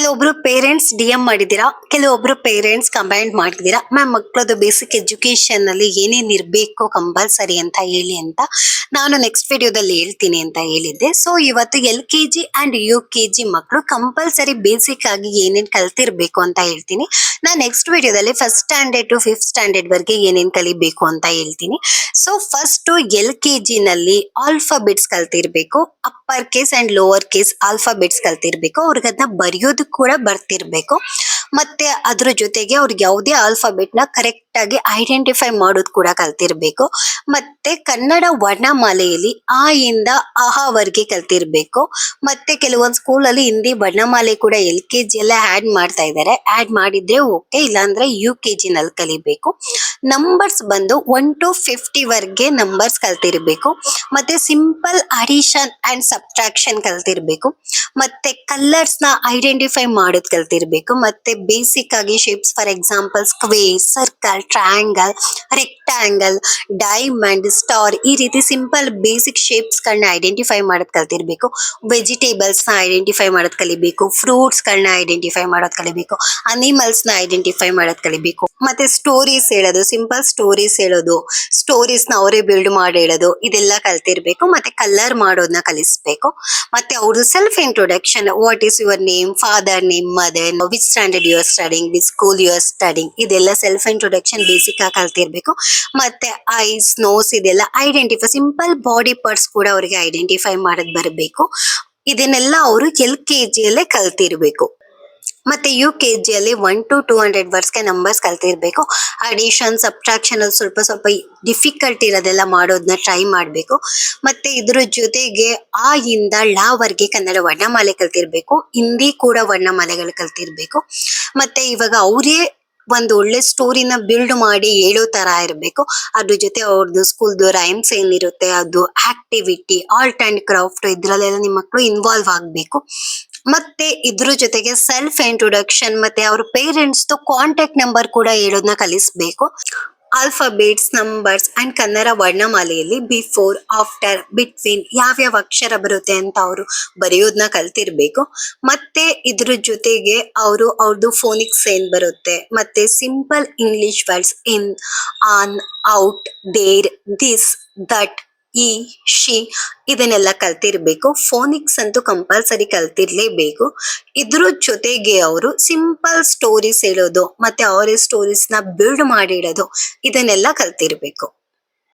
ಕೆಲವೊಬ್ರು ಪೇರೆಂಟ್ಸ್ ಡಿ.ಎಂ ಮಾಡಿದ್ದೀರಾ, ಕೆಲವೊಬ್ರು ಪೇರೆಂಟ್ಸ್ ಕಂಬೈಂಡ್ ಮಾಡಿದ್ದೀರಾ. ಮ್ಯಾಮ್ ಮಕ್ಕಳದು ಬೇಸಿಕ್ ಎಜುಕೇಶನ್ ಅಲ್ಲಿ ಏನೇನ್ ಇರ್ಬೇಕು ಕಂಪಲ್ಸರಿ ಅಂತ ಹೇಳಿ ಅಂತ ನಾನು ನೆಕ್ಸ್ಟ್ ವಿಡಿಯೋದಲ್ಲಿ ಹೇಳ್ತೀನಿ ಅಂತ ಹೇಳಿದ್ದೆ. ಸೊ ಇವತ್ತು LKG ಅಂಡ್ UKG ಮಕ್ಕಳು ಕಂಪಲ್ಸರಿ ಬೇಸಿಕ್ ಆಗಿ ಏನೇನ್ ಕಲ್ತಿರ್ಬೇಕು ಅಂತ ಹೇಳ್ತೀನಿ. ನಾನು ನೆಕ್ಸ್ಟ್ ವಿಡಿಯೋದಲ್ಲಿ first standard to fifth standard ವರೆಗೆ ಏನೇನ್ ಕಲಿಬೇಕು ಅಂತ ಹೇಳ್ತೀನಿ. ಸೊ ಫಸ್ಟ್ LKG ನಲ್ಲಿ ಆಲ್ಫಾಬೆಟ್ಸ್ ಕಲ್ತಿರ್ಬೇಕು, upper case and lower case alphabets ಕಲ್ತಿರ್ಬೇಕು. ಅವ್ರಿಗೆ ಅದನ್ನ ಬರೆಯೋದು ಕೂಡ ಬರ್ತಿರ್ಬೇಕು. ಮತ್ತೆ ಅದ್ರ ಜೊತೆಗೆ ಅವ್ರಿಗೆ ಯಾವುದೇ ಆಲ್ಫಾಬೆಟ್ ನ ಕರೆಕ್ಟ್ ಆಗಿ ಐಡೆಂಟಿಫೈ ಮಾಡೋದು ಕೂಡ ಕಲ್ತಿರ್ಬೇಕು. ಮತ್ತೆ ಕನ್ನಡ ವರ್ಣಮಾಲೆಯಲ್ಲಿ ಆ ಇಂದ ಅಹವರೆಗೆ ಕಲ್ತಿರ್ಬೇಕು. ಮತ್ತೆ ಕೆಲವೊಂದು ಸ್ಕೂಲ್ ಅಲ್ಲಿ ಹಿಂದಿ ವರ್ಣಮಾಲೆ ಕೂಡ LKG ಎಲ್ಲ ಆಡ್ ಮಾಡ್ತಾ ಇದ್ದಾರೆ. ಆಡ್ ಮಾಡಿದ್ರೆ ಓಕೆ, ಇಲ್ಲಾಂದ್ರೆ UKG ನಲ್ಲಿ ಕಲಿಬೇಕು. ನಂಬರ್ಸ್ ಬಂದು 1 to 50 ವರೆಗೆ ನಂಬರ್ಸ್ ಕಲ್ತಿರ್ಬೇಕು. ಮತ್ತೆ ಸಿಂಪಲ್ ಅಡಿಷನ್ ಅಂಡ್ ಸಬ್ಟ್ರಾಕ್ಷನ್ ಕಲ್ತಿರ್ಬೇಕು. ಮತ್ತೆ ಕಲರ್ಸ್ ನ ಐಡೆಂಟಿಫೈ ಮಾಡೋದು ಕಲ್ತಿರ್ಬೇಕು. ಮತ್ತೆ ಬೇಸಿಕ್ ಆಗಿ shapes, for example square, circle, triangle, rectangle, diamond, star, ಈ ರೀತಿ ಸಿಂಪಲ್ ಬೇಸಿಕ್ ಶೇಪ್ಸ್ ಗಳನ್ನ ಐಡೆಂಟಿಫೈ ಮಾಡೋದ್ ಕಲ್ತಿರ್ಬೇಕು. ವೆಜಿಟೇಬಲ್ಸ್ ನ ಐಡೆಂಟಿಫೈ ಮಾಡೋದ್ ಕಲಿಬೇಕು. ಫ್ರೂಟ್ಸ್ ಗಳನ್ನ ಐಡೆಂಟಿಫೈ ಮಾಡೋದ್ ಕಲಿಬೇಕು. ಅನಿಮಲ್ಸ್ ನ ಐಡೆಂಟಿಫೈ ಮಾಡೋದ್ ಕಲಿಬೇಕು. ಮತ್ತೆ ಸ್ಟೋರೀಸ್ ಹೇಳೋದು, ಸಿಂಪಲ್ ಸ್ಟೋರೀಸ್ ಹೇಳೋದು, ಸ್ಟೋರೀಸ್ ನ ಅವರೇ ಬಿಲ್ಡ್ ಮಾಡಿ ಹೇಳೋದು, ಇದೆಲ್ಲ ಕಲ್ತಿರ್ಬೇಕು. ಮತ್ತೆ ಕಲರ್ ಮಾಡೋದನ್ನ ಕಲಿಸ್ಬೇಕು. ಮತ್ತೆ ಅವ್ರದ್ದು self introduction, what is your name, father name, mother, which standard you are studying, which school you are studying, ಇದೆಲ್ಲ ಸೆಲ್ಫ್ ಇಂಟ್ರೊಡಕ್ಷನ್ ಬೇಸಿಕ್ ಆಗಿ ಕಲ್ತಿರ್ಬೇಕು. ಮತ್ತೆ ಐಸ್, ನೋಸ್, ಇದೆಲ್ಲ ಐಡೆಂಟಿಫೈ, ಸಿಂಪಲ್ ಬಾಡಿ ಪಾರ್ಟ್ಸ್ ಕೂಡ ಅವರಿಗೆ ಐಡೆಂಟಿಫೈ ಮಾಡೋದ್ ಬರಬೇಕು. ಇದನ್ನೆಲ್ಲ ಅವರು LKG ಯಲ್ಲೇ ಕಲ್ತಿರ್ಬೇಕು. ಮತ್ತೆ UKG ಅಲ್ಲಿ 1 to 200 ವರ್ಡ್ಸ್ಗೆ ನಂಬರ್ಸ್ ಕಲ್ತಿರ್ಬೇಕು. ಅಡಿಷನ್, ಸಬ್ಟ್ರಾಕ್ಷನ್ ಅಲ್ಲಿ ಸ್ವಲ್ಪ ಸ್ವಲ್ಪ ಡಿಫಿಕಲ್ಟ್ ಇರೋದೆಲ್ಲ ಮಾಡೋದನ್ನ ಟ್ರೈ ಮಾಡ್ಬೇಕು. ಮತ್ತೆ ಇದ್ರ ಜೊತೆಗೆ ಆ ಇಂದ ಳ ವರ್ಗೆ ಕನ್ನಡ ವರ್ಣಮಾಲೆ ಕಲ್ತಿರ್ಬೇಕು. ಹಿಂದಿ ಕೂಡ ವರ್ಣಮಾಲೆಗಳು ಕಲ್ತಿರ್ಬೇಕು. ಮತ್ತೆ ಇವಾಗ ಅವರೇ ಒಂದು ಒಳ್ಳೆ ಸ್ಟೋರಿನ ಬಿಲ್ಡ್ ಮಾಡಿ ಹೇಳೋ ತರ ಇರಬೇಕು. ಅದ್ರ ಜೊತೆ ಅವ್ರದ್ದು ಸ್ಕೂಲ್ದು ರೈಮ್ಸ್ ಏನಿರುತ್ತೆ ಅದು, ಆಕ್ಟಿವಿಟಿ, ಆರ್ಟ್ ಅಂಡ್ ಕ್ರಾಫ್ಟ್, ಇದ್ರಲ್ಲೆಲ್ಲ ನಿಮ್ಮ ಮಕ್ಕಳು ಇನ್ವಾಲ್ವ್ ಆಗ್ಬೇಕು. ಮತ್ತೆ ಇದ್ರ ಜೊತೆಗೆ ಸೆಲ್ಫ್ ಇಂಟ್ರೊಡಕ್ಷನ್ ಮತ್ತೆ ಅವ್ರ ಪೇರೆಂಟ್ಸ್ ಕಾಂಟ್ಯಾಕ್ಟ್ ನಂಬರ್ ಕೂಡ ಹೇಳೋದನ್ನ ಕಲಿಸ್ಬೇಕು. ಆಲ್ಫಾಬೆಟ್ಸ್, ನಂಬರ್ಸ್ ಅಂಡ್ ಕನ್ನಡ ವರ್ಣಮಾಲೆಯಲ್ಲಿ ಬಿಫೋರ್, ಆಫ್ಟರ್, ಬಿಟ್ವೀನ್ ಯಾವ್ಯಾವ ಅಕ್ಷರ ಬರುತ್ತೆ ಅಂತ ಅವರು ಬರೆಯೋದನ್ನ ಕಲ್ತಿರ್ಬೇಕು. ಮತ್ತೆ ಇದ್ರ ಜೊತೆಗೆ ಅವರು ಅವ್ರದ್ದು ಫೋನಿಕ್ಸ್ ಏನ್ ಬರುತ್ತೆ, ಮತ್ತೆ simple English words in, on, out, there, this, that, ಈ, ಶಿ, ಇದನ್ನೆಲ್ಲ ಕಲ್ತಿರ್ಬೇಕು. ಫೋನಿಕ್ಸ್ ಅಂತೂ ಕಂಪಲ್ಸರಿ ಕಲ್ತಿರ್ಲೇಬೇಕು. ಇದ್ರ ಜೊತೆಗೆ ಅವರು ಸಿಂಪಲ್ ಸ್ಟೋರೀಸ್ ಹೇಳೋದು, ಮತ್ತೆ ಅವರೇ ಸ್ಟೋರೀಸ್ ನ ಬಿಲ್ಡ್ ಮಾಡಿ ಇಡೋದು, ಇದನ್ನೆಲ್ಲ ಕಲ್ತಿರ್ಬೇಕು.